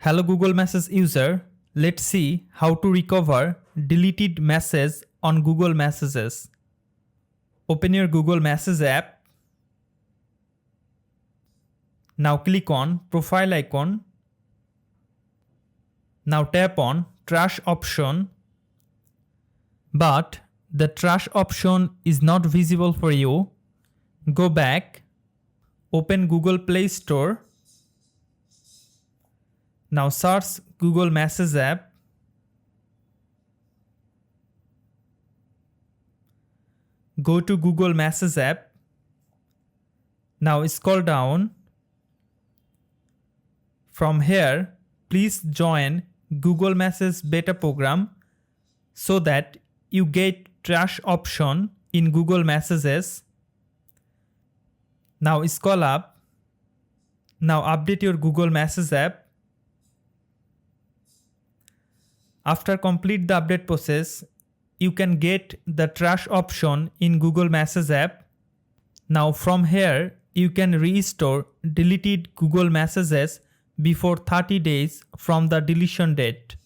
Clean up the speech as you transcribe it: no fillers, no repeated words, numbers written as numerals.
Hello Google Messages user, let's see how to recover deleted message on Google Messages. Open your Google Messages app. Now click on profile icon. Now tap on trash option. But the trash option is not visible for you. Go back. Open Google Play Store. Now search Google Messages app. Go to Google Messages app. Now scroll down. From here, please join Google Messages beta program so that you get trash option in Google Messages. Now scroll up. Now update your Google Messages app. After complete the update process, you can get the trash option in Google Messages app. Now from here, you can restore deleted Google Messages before 30 days from the deletion date.